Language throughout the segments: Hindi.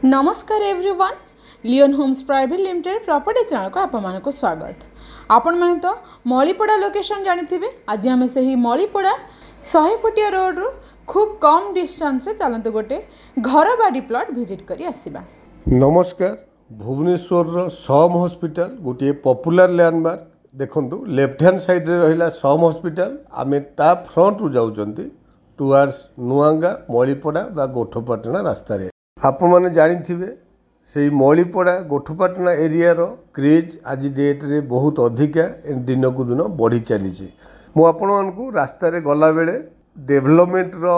नमस्कार everyone Leon Homes private limited property channel को आपण को स्वागत। आपण मैंने तो मलीपड़ा लोकेशन जानी आज आम से ही मलीपड़ा 100 फुटिया रोड रु खूब कम डिस्टेंस रे चलते गोटे घर बाड़ी प्लॉट विजिट करी आसीबा। नमस्कार भुवनेश्वर सम हॉस्पिटल गोटे पॉपुलर लैंडमार्क देखंतु लेफ्ट हैंड साइड रे रहिला सम हॉस्पिटल आमे ता फ्रंट रु जाउचंती टुवर्ड्स नुआंगा मलीपड़ा बा गोठपाटना रास्ता रे आपण माने जानिथिबे से मलीपड़ा गोठपाटना एरिया रो क्रेज आज डेट रे बहुत अधिका दिन को दिन बढ़ी चली मु आपण मानकु रास्ता रे गला बेले डेवलपमेंट रो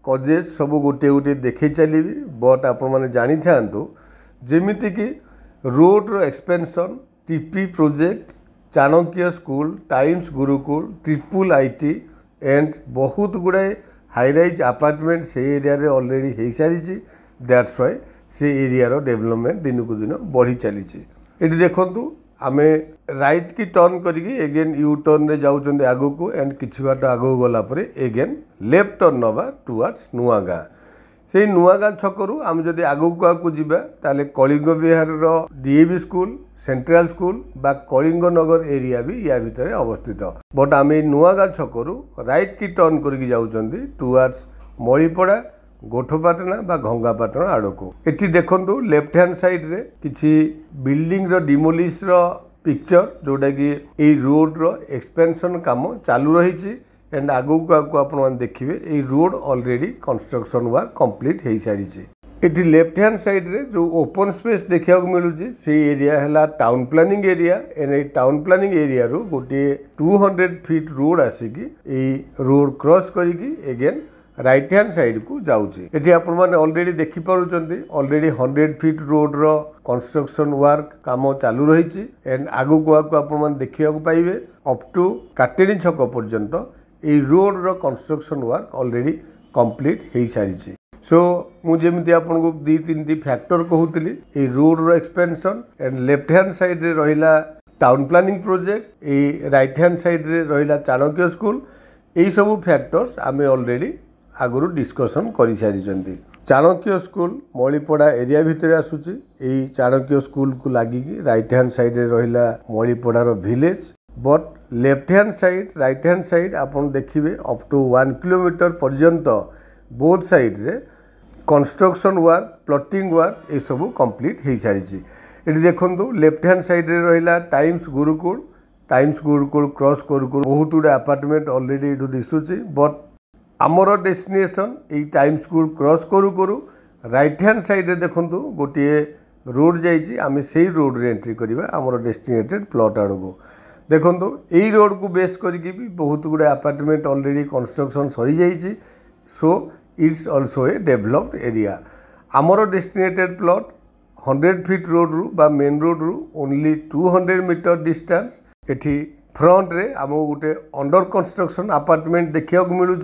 कजेज सब गोटे गोटे देखे चली बट आपण माने जानि थांतु जेमिति कि रोड रो expansion TP project Chanakya school Times Gurukul triple IT and बहुत गुड़ाए हाईराइज अपार्टमेंट से एरिया रे ऑलरेडी हो सारी दैट्स वाई से एरिया रो डेवलपमेंट दिन को दिन बढ़ी चली ये देखु आम राइट की टर्न करी एगेन यू टर्न रे जाऊँ आगू को एंड किसी बाट आगू गलापर एगेन लेफ्ट टर्न नवा टुवर्ड्स नुआगाँ से नुआगाँ छकरू आम जदि आगू को आगू जावा ताले कलिंग विहार रो डीएवी स्कूल सेंट्रल स्कूल बा कलिंग नगर एरिया भी या भितर अवस्थित बट आम नुआगाँ छकरू राइट की टर्न करके जाऊँगी टुवर्ड्स मलीपड़ा गोठपाटना बा घंगापाटना आड़ को एटी देखंतु लेफ्ट हैंड साइड रे किछि बिल्डिंग रो डिमोलिश रो पिक्चर जोटा कि ए रोड रो एक्सपेंशन काम चालू रही एंड आगू को आगू आपण माने देखिबे ए road already construction work complete हो सारी एटी लेफ्ट हैंड साइड रे जो ओपन स्पेस देखा मिलूँ से एरिया है town planning area and town planning area रू गोटे 200 फीट रोड आसिकी ए रोड क्रॉस करिकी एगेन राइट हैंड साइड को जाऊँगी ये आपण मैंने ऑलरेडी देखिपुंट ऑलरेडी 100 फीट रोड रो कंस्ट्रक्शन वर्क काम चालू रही एंड आगू को आगू आपण देखा पाइबे अप टू काटेनी छक पर्यंत ये रोड रो कंस्ट्रक्शन वर्क ऑलरेडी कंप्लीट हो सारी सो मुझे आपको दी तीन फैक्टर कहूली ये रोड रो expansion and left hand side रे रहिला टाउन प्लानिंग प्रोजेक्ट ये राइट हैंड साइड रे रहिला चाणक्य स्कूल यही सब फैक्टर्स आम ऑलरेडी आगुरी डिस्कसन कर सारी चाणक्य स्कूल मलीपड़ा एरिया भितर आसूची यही चाणक्य स्कूल को लगिकी राइट हैंड साइड रे रहिला मलीपड़ार village but left hand side right hand side आपन देखिबे अप टू 1 किलोमीटर पर्यंत बोथ साइड रे कंस्ट्रक्शन वर्क प्लॉटिंग वर्क ये सब कंप्लीट हो सारी ये देखंतु लेफ्ट हैंड साइड रे रहिला टाइम्स गुरुकुल क्रॉस करू बहुत गुडे अपार्टमेंट ऑलरेडी इठू दिसुची बट आमर डेस्टिनेशन ये टाइम स्कूल क्रॉस करू करू राइट हैंड साइड रे देखंतु गोटे रोड जाइए आम से रोड रे एंट्री करवा आमर डेस्टिनेटेड प्लॉट आड़ को देखंतु यही रोड को बेस करके भी बहुत गुड़े अपार्टमेंट ऑलरेडी कंस्ट्रक्शन सरी जाइए so it's also a developed area आमर डेस्टिनेटेड प्लॉट 100 फीट रोड रु बा मेन रोड रु ओनली 200 मीटर डिस्टेंस एठी फ्रंट रे आमको गोटे अंडर कंस्ट्रक्शन अपार्टमेंट देखा मिलूँ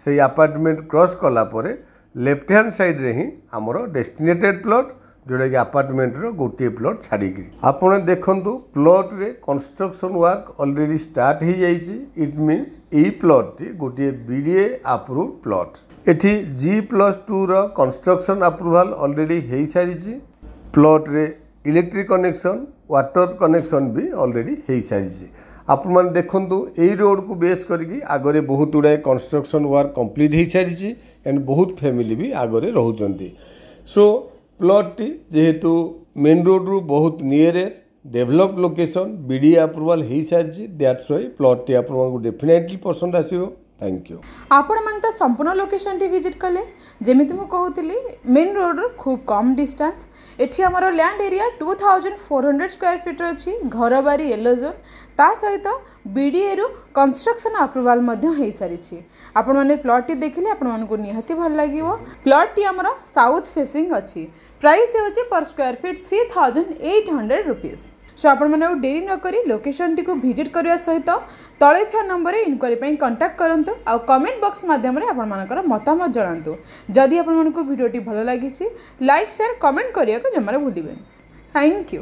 से अपार्टमेंट क्रॉस कला परे लेफ्ट हैंड साइड रे ही आमर डेस्टिनेटेड प्लॉट जोड़ा कि अपार्टमेंट रो गोटे प्लॉट छाड़ी आपने देखंतु प्लॉट रे कंस्ट्रक्शन वर्क ऑलरेडी स्टार्ट हो जाइए इट मीन्स यही प्लॉट टी गोटे बीडीए अप्रूव प्लॉट एठी G+2 रो कंस्ट्रक्शन अप्रूवल ऑलरेडी हो सारी प्लॉट रे इलेक्ट्रिक कनेक्शन वाटर कनेक्शन भी ऑलरेडी हो सारी आपण मैंने देखु यही रोड को बेस करके आगरे बहुत गुड़ाए कंस्ट्रक्शन वर्क कंप्लीट हो सारी एंड बहुत फैमिली भी आगरे रोचंती सो प्लॉट टी जेहेतु मेन रोड रु बहुत near develop location BDA approval हो सारी दैट्स वाई प्लॉट टी आपको डेफिनेटली पसंद आसो थैंक यू आपण मन तो संपूर्ण लोकेशन टी विजिट कले जेमिति मु कहूली मेन रोड रो खूब कम डिस्टेंस एठी हमर लैंड एरिया 2400 स्क्वायर फीट अच्छी घर बारी येलो जोन ता सहित बीडीए रु कंस्ट्रक्शन अप्रूवल मध्य हो सारी आपण माने प्लॉट टी देखिले आपण मन को निहाती भल लागिवो प्लॉट टी हमर साउथ फेसिंग अच्छी प्राइस होची पर स्क्वायर फीट 3800 रुपीस सो आपण मैंने डेरी नक लोकेशन टी को विजिट करने सहित तले था नंबर इनक्वारी कांटेक्ट करंतु आ कमेंट बॉक्स माध्यम आपण मानकर मतामत जणांतु जदि आपण मानक वीडियोटी भल लगी लाइक शेयर कमेंट करिया को जमारे भूलिबेन थैंक यू।